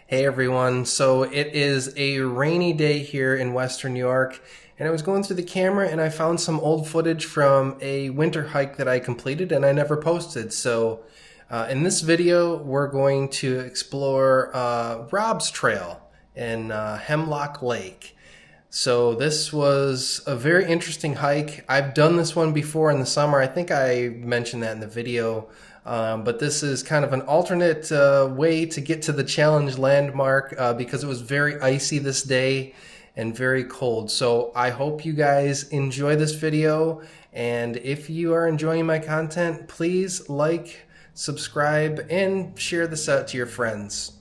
Hey everyone, so it is a rainy day here in Western New York, and I was going through the camera and I found some old footage from a winter hike that I completed and I never posted. So in this video, we're going to explore Rob's Trail in Hemlock Lake. So this was a very interesting hike. I've done this one before in the summer. I think I mentioned that in the video. But this is kind of an alternate way to get to the challenge landmark because it was very icy this day and very cold. So I hope you guys enjoy this video. And if you are enjoying my content, please like, subscribe, and share this out to your friends.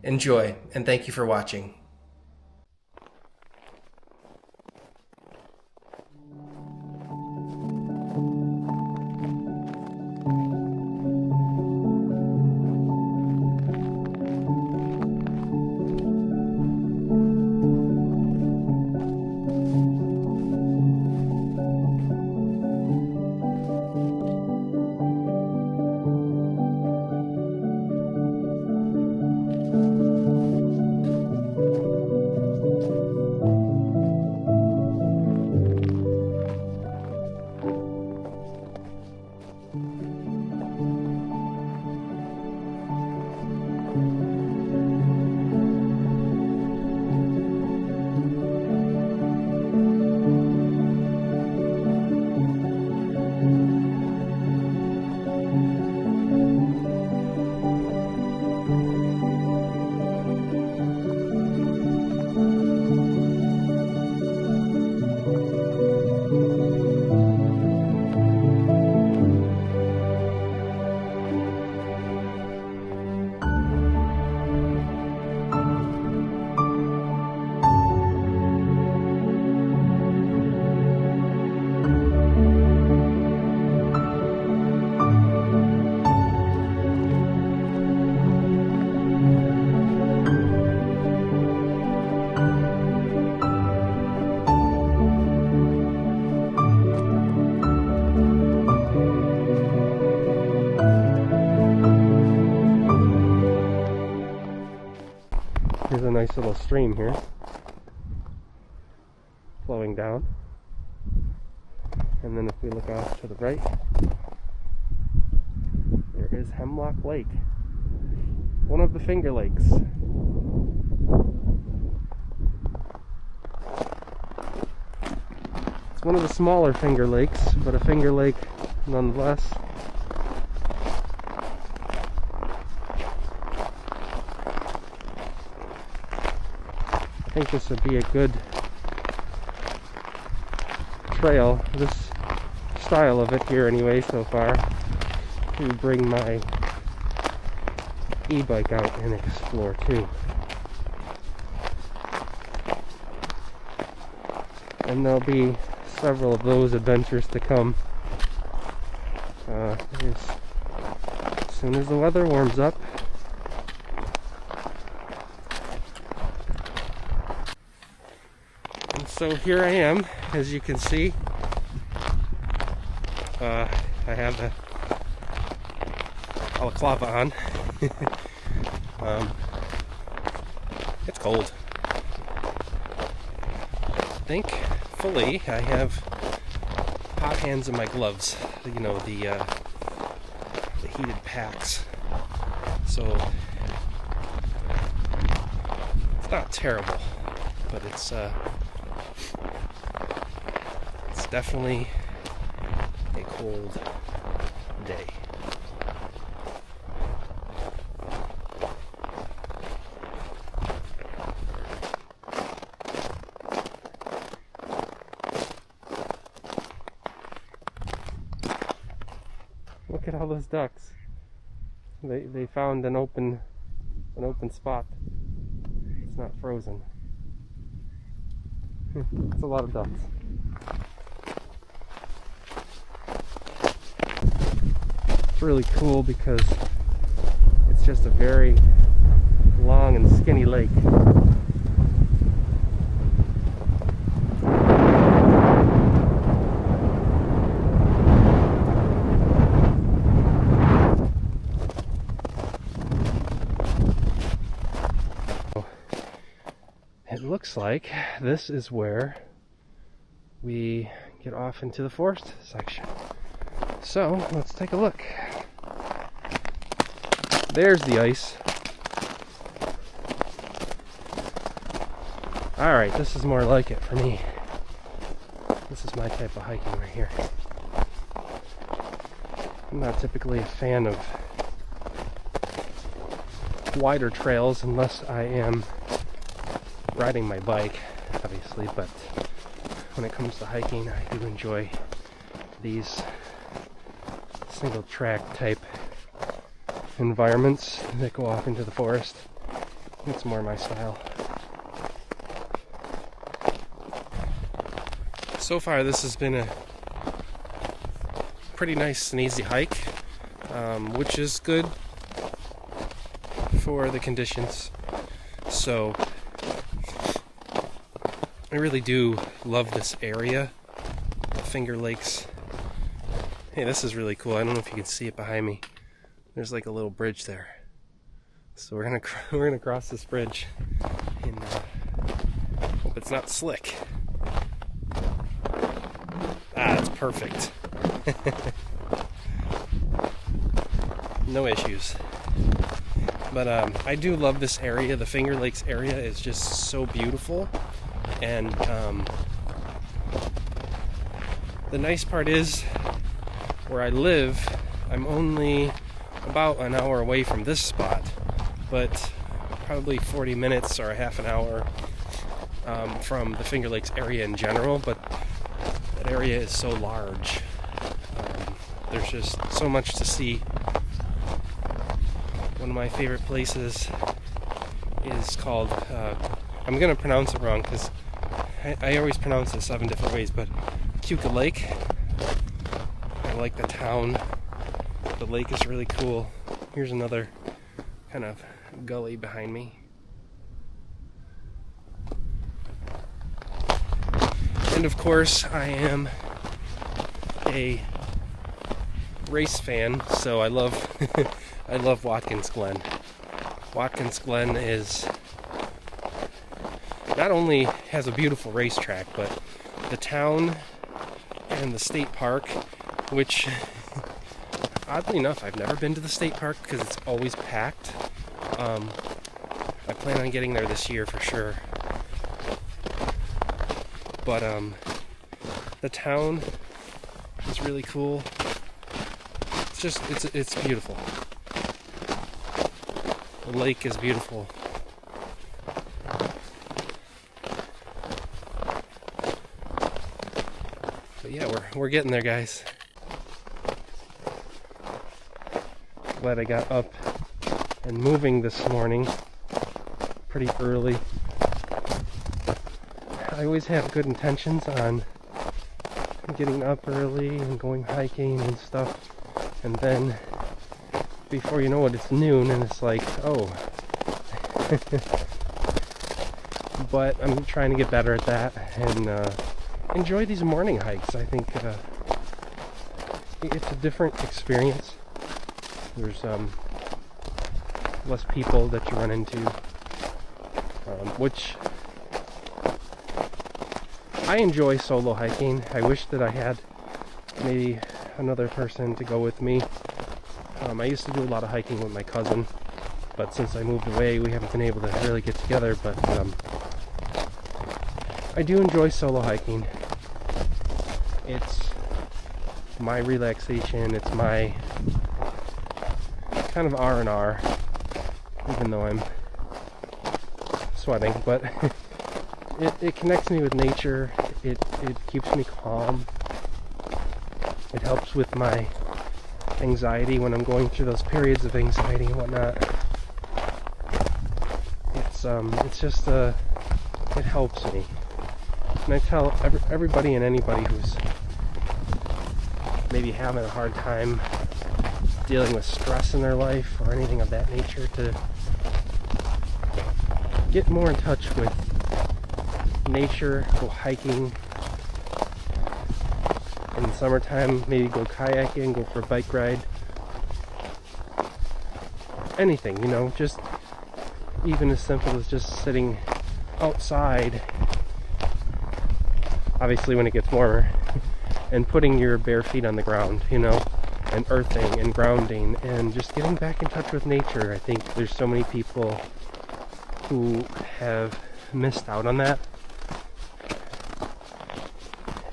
Enjoy, and thank you for watching. Here's a nice little stream here, flowing down. And then if we look off to the right, there is Hemlock Lake, one of the Finger Lakes. It's one of the smaller Finger Lakes, but a Finger Lake nonetheless. I think this would be a good trail, this style of it here anyway so far, to bring my e-bike out and explore too. And there'll be several of those adventures to come as soon as the weather warms up. So here I am, as you can see. I have the balaclava on. It's cold. Thankfully, I have hot hands in my gloves. You know, the heated packs. So it's not terrible, but it's definitely a cold day. Look at all those ducks. They found an open spot. It's not frozen. It's a lot of ducks. It's really cool because it's just a very long and skinny lake. It looks like this is where we get off into the forest section. So let's take a look. There's the ice. Alright, this is more like it for me. This is my type of hiking right here. I'm not typically a fan of wider trails unless I am riding my bike, obviously, but when it comes to hiking, I do enjoy these single track type environments that go off into the forest. It's more my style. So far this has been a pretty nice and easy hike, which is good for the conditions. So I really do love this area, the Finger Lakes. Hey, this is really cool. I don't know if you can see it behind me. There's like a little bridge there. So we're gonna cross this bridge, and hope it's not slick. Ah, it's perfect. No issues. But I do love this area. The Finger Lakes area is just so beautiful. And the nice part is, where I live, I'm only about an hour away from this spot, but probably 40 minutes or a half an hour from the Finger Lakes area in general. But that area is so large. There's just so much to see. One of my favorite places is called, I'm going to pronounce it wrong because I always pronounce it 7 different ways, but Hemlock Lake. I like the town. The lake is really cool. Here's another kind of gully behind me. And of course, I am a race fan, so I love I love Watkins Glen. Watkins Glen is not only has a beautiful racetrack, but the town and the state park, which oddly enough I've never been to the state park because it's always packed. I plan on getting there this year for sure. But the town is really cool. It's beautiful. The lake is beautiful. But yeah, we're getting there, guys. Glad I got up and moving this morning pretty early. I always have good intentions on getting up early and going hiking and stuff, and then before you know it, it's noon and it's like, oh. But I'm trying to get better at that and enjoy these morning hikes. I think it's a different experience. There's less people that you run into, which I enjoy solo hiking. I wish that I had maybe another person to go with me. I used to do a lot of hiking with my cousin, but since I moved away, we haven't been able to really get together. But I do enjoy solo hiking. It's my relaxation. It's my kind of R&R, even though I'm sweating, but it connects me with nature. It keeps me calm. It helps with my anxiety when I'm going through those periods of anxiety and whatnot. It's just it helps me. And I tell everybody and anybody who's maybe having a hard time dealing with stress in their life or anything of that nature to get more in touch with nature, go hiking. In the summertime, maybe go kayaking, go for a bike ride. Anything, just even as simple as just sitting outside, obviously when it gets warmer, and putting your bare feet on the ground, you know, and earthing and grounding and just getting back in touch with nature. I think there's so many people who have missed out on that,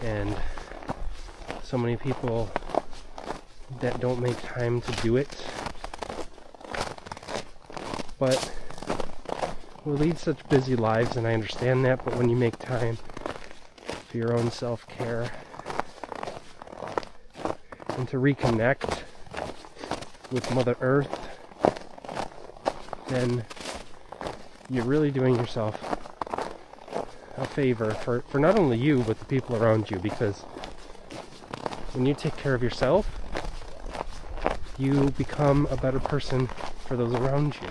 and so many people that don't make time to do it. But we lead such busy lives, and I understand that, but when you make time for your own self-care and to reconnect with Mother Earth, then you're really doing yourself a favor for not only you, but the people around you, because when you take care of yourself, you become a better person for those around you.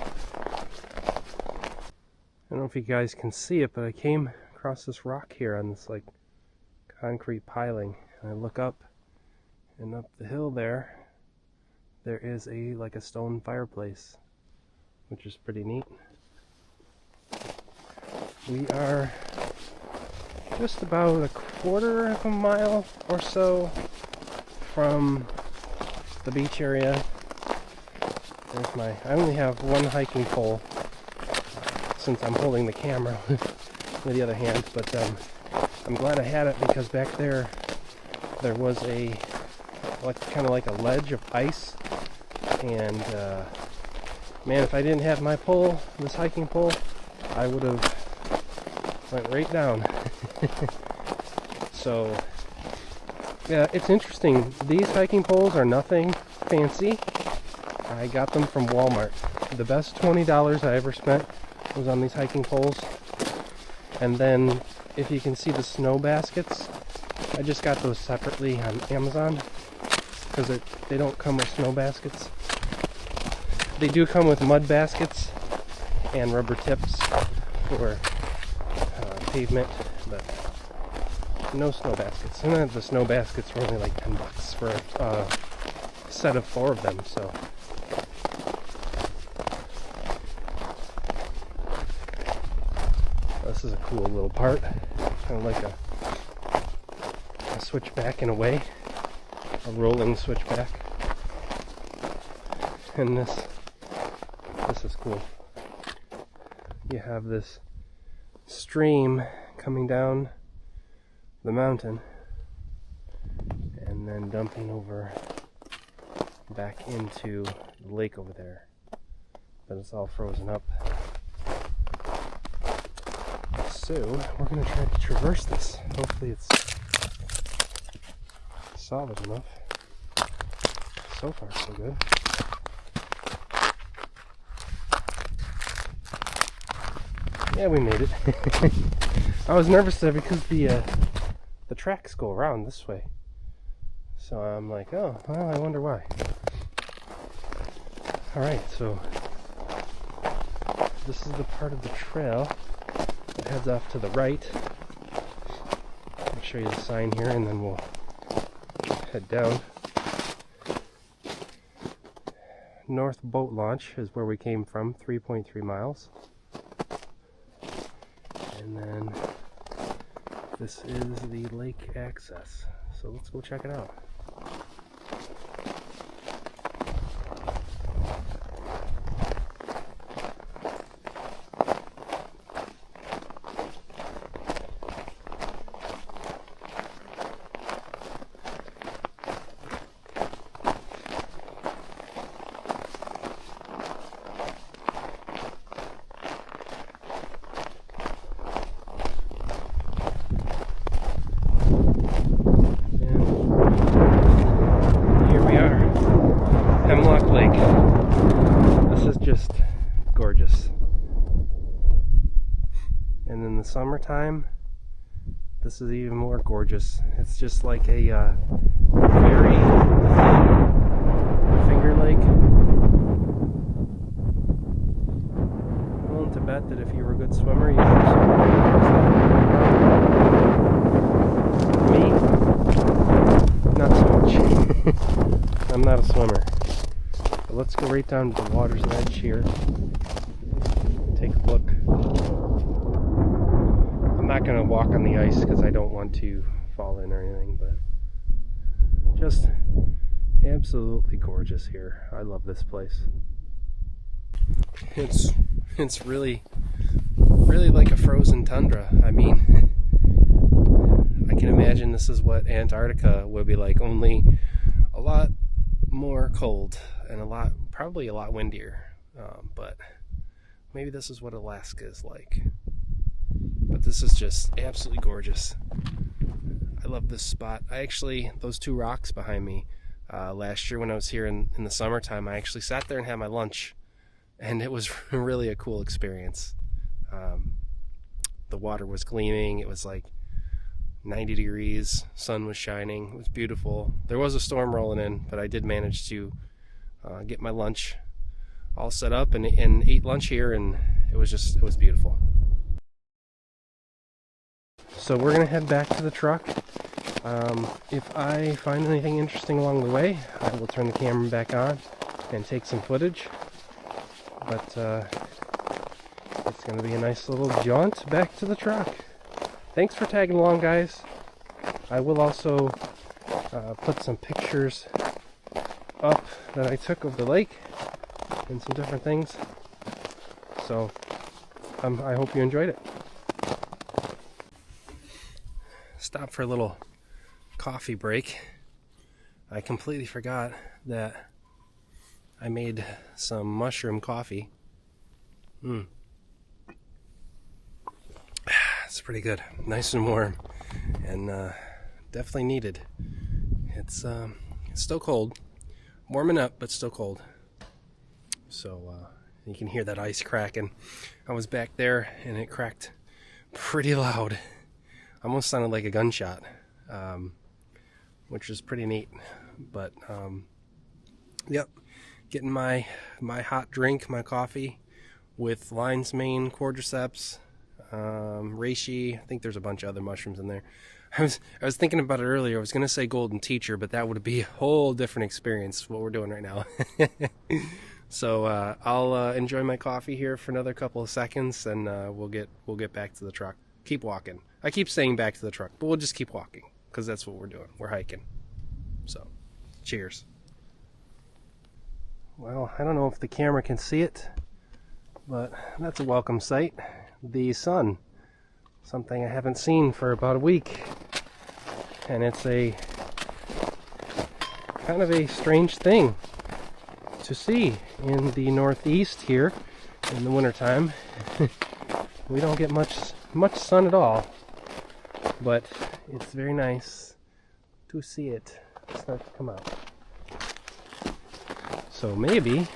I don't know if you guys can see it, but I came across this rock here on this like concrete piling, and I look up, and up the hill there is like a stone fireplace, which is pretty neat. We are just about a quarter of a mile or so from the beach area. I only have one hiking pole since I'm holding the camera with the other hand, but I'm glad I had it, because back there was kind of like a ledge of ice, and man, if I didn't have my pole, this hiking pole, I would have went right down. So yeah, it's interesting. These hiking poles are nothing fancy. I got them from Walmart. The best $20 I ever spent was on these hiking poles. And then, if you can see the snow baskets, I just got those separately on Amazon, because they don't come with snow baskets. They do come with mud baskets and rubber tips for pavement, but no snow baskets. And the snow baskets were only like $10 for a set of 4 of them, so. This is a cool little part, kind of like a switchback in a way, a rolling switchback. And this is cool. You have this stream coming down the mountain and then dumping over back into the lake over there, but it's all frozen up. So we're going to try to traverse this. Hopefully it's solid enough. So far so good. Yeah, we made it. I was nervous there because the tracks go around this way. So I'm like, oh, well, I wonder why. Alright, so this is the part of the trail that heads off to the right. I'll show you the sign here, and then we'll head down. North Boat Launch is where we came from, 3.3 miles. And then this is the lake access. So let's go check it out. Hemlock Lake. This is just gorgeous. And in the summertime, this is even more gorgeous. It's just like a very Finger Lake. I'm willing to bet that if you were a good swimmer, you could swim. Me? Not so much. I'm not a swimmer. But let's go right down to the water's edge here. Take a look. gonna walk on the ice because I don't want to fall in or anything, but just absolutely gorgeous here. I love this place. It's really like a frozen tundra. I mean, I can imagine this is what Antarctica would be like, only a lot more cold and probably a lot windier. But maybe this is what Alaska is like. But this is just absolutely gorgeous. I love this spot. Those two rocks behind me, last year when I was here in the summertime, I actually sat there and had my lunch, and it was really a cool experience. The water was gleaming. It was like 90 degrees, sun was shining. It was beautiful. There was a storm rolling in, but I did manage to get my lunch all set up and ate lunch here, and it was beautiful. So we're gonna head back to the truck. If I find anything interesting along the way, I will turn the camera back on and take some footage. But it's gonna be a nice little jaunt back to the truck. Thanks for tagging along, guys. I will also put some pictures up that I took of the lake and some different things. So I hope you enjoyed it. Stop for a little coffee break. I completely forgot that I made some mushroom coffee. It's pretty good, nice and warm, and definitely needed. It's still cold, warming up, but still cold. So you can hear that ice cracking. I was back there and it cracked pretty loud. Almost sounded like a gunshot, which was pretty neat. But yep, getting my hot drink, my coffee with lion's mane, cordyceps, reishi. I think there's a bunch of other mushrooms in there. I was thinking about it earlier. I was gonna say golden teacher, but that would be a whole different experience, what we're doing right now. So I'll enjoy my coffee here for another couple of seconds, and we'll get back to the truck. Keep walking. I keep saying back to the truck, but we'll just keep walking because that's what we're doing. We're hiking. So, cheers. Well, I don't know if the camera can see it, but that's a welcome sight. The sun. Something I haven't seen for about a week. And it's a kind of a strange thing to see in the Northeast here in the wintertime. We don't get much sun at all, but it's very nice to see it start to come out. So maybe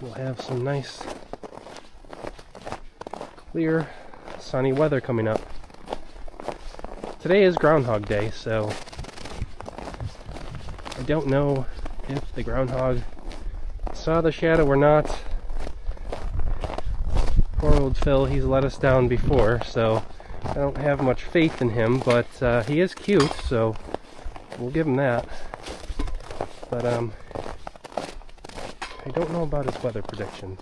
we'll have some nice clear sunny weather coming up. Today is Groundhog Day, so I don't know if the groundhog saw the shadow or not. Poor old Phil, he's let us down before, so I don't have much faith in him, but he is cute, so we'll give him that. But I don't know about his weather predictions.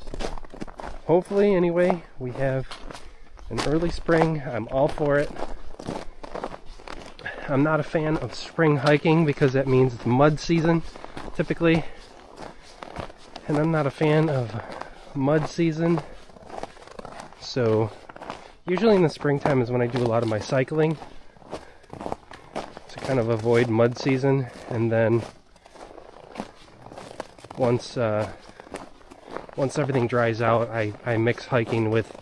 Hopefully, anyway, we have an early spring. I'm all for it. I'm not a fan of spring hiking because that means it's mud season, typically. And I'm not a fan of mud season. So, usually in the springtime is when I do a lot of my cycling to kind of avoid mud season. And then once everything dries out, I mix hiking with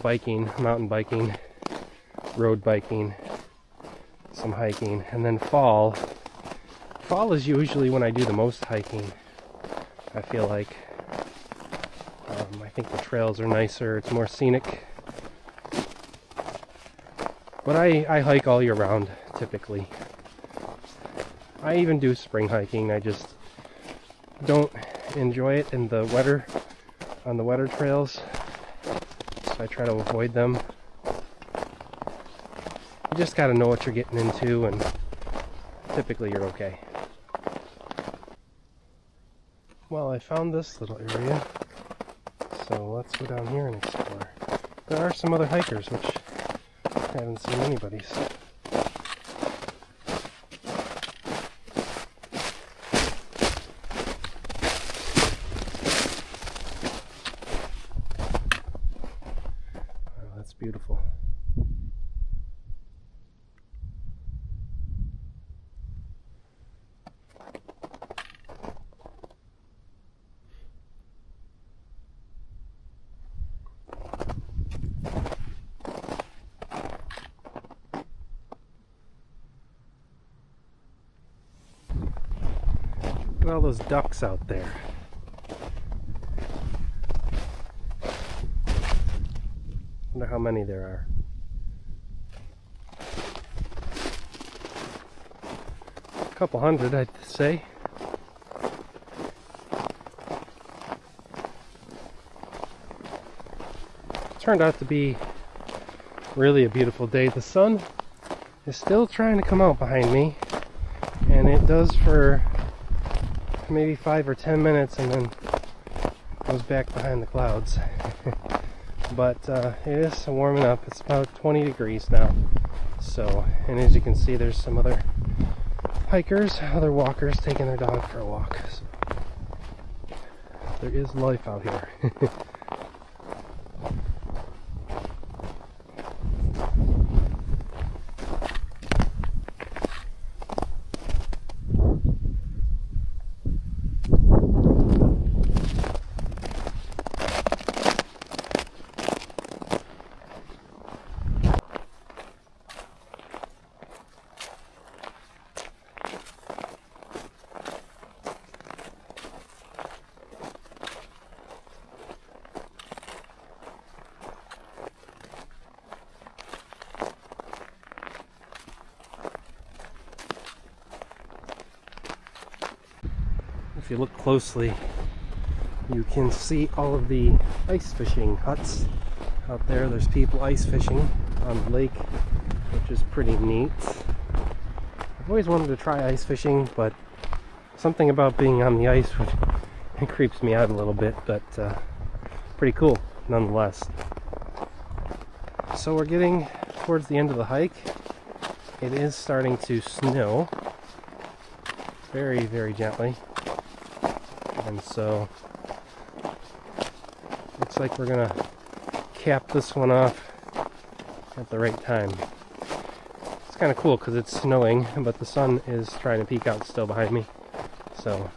biking, mountain biking, road biking, some hiking, and then fall is usually when I do the most hiking. I feel like I think the trails are nicer, it's more scenic, but I hike all year round typically. I even do spring hiking. I just don't enjoy it on the wetter trails, so I try to avoid them. You just gotta know what you're getting into, and typically you're okay. Well, I found this little area, so let's go down here and explore. there are some other hikers, which I haven't seen anybody's. Oh, that's beautiful. Look at all those ducks out there. Wonder how many there are. A couple hundred, I'd say. It turned out to be really a beautiful day. The sun is still trying to come out behind me, and it does for maybe 5 or 10 minutes and then goes back behind the clouds. But it is warming up. It's about 20 degrees now. So, and as you can see, there's some other hikers, other walkers taking their dog for a walk. So there is life out here. If you look closely, you can see all of the ice fishing huts out there. There's people ice fishing on the lake, which is pretty neat. I've always wanted to try ice fishing, but something about being on the ice, it creeps me out a little bit, but pretty cool nonetheless. So we're getting towards the end of the hike. It is starting to snow very, very gently. And so looks like we're gonna cap this one off at the right time. It's kind of cool because it's snowing, but the sun is trying to peek out still behind me, so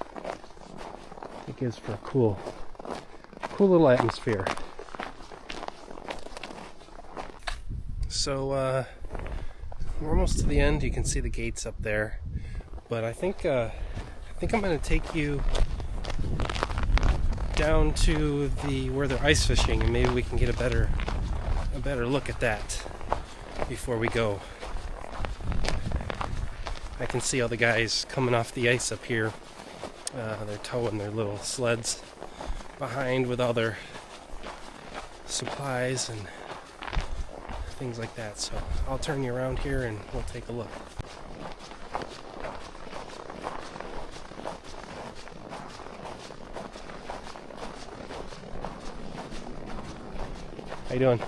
it gives for a cool little atmosphere. So we're almost to the end. You can see the gates up there, but I think I'm gonna take you down to where they're ice fishing, and maybe we can get a better look at that before we go. I can see all the guys coming off the ice up here. They're towing their little sleds behind with all their supplies and things like that. So I'll turn you around here and we'll take a look. How you doing?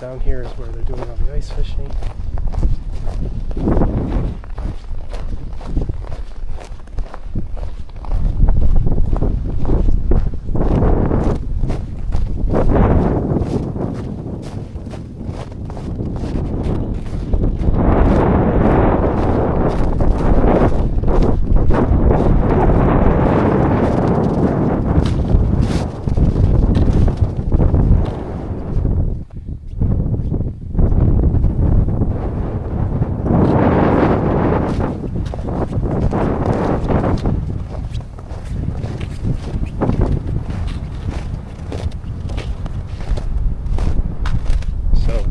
Down here is where they're doing all the ice fishing.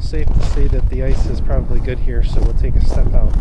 safe to say that the ice is probably good here, so we'll take a step out.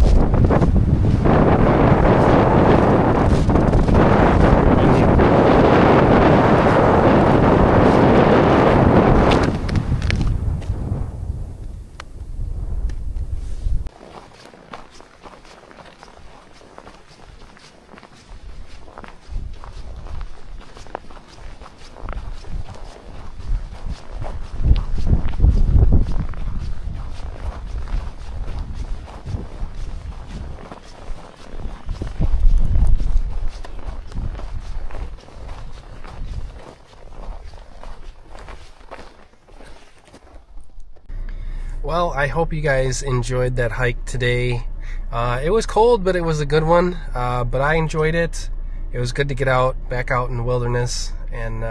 Well, I hope you guys enjoyed that hike today. It was cold, but it was a good one. But I enjoyed it. It was good to get back out in the wilderness, and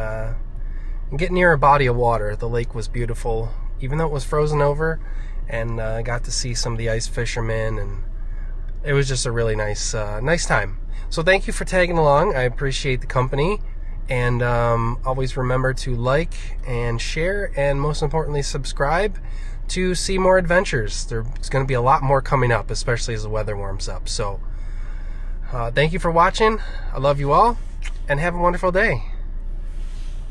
get near a body of water. The lake was beautiful, even though it was frozen over, and I got to see some of the ice fishermen, and it was just a really nice time. So thank you for tagging along. I appreciate the company, and always remember to like and share, and most importantly, subscribe to see more adventures. There's going to be a lot more coming up, especially as the weather warms up. So thank you for watching. I love you all, and have a wonderful day.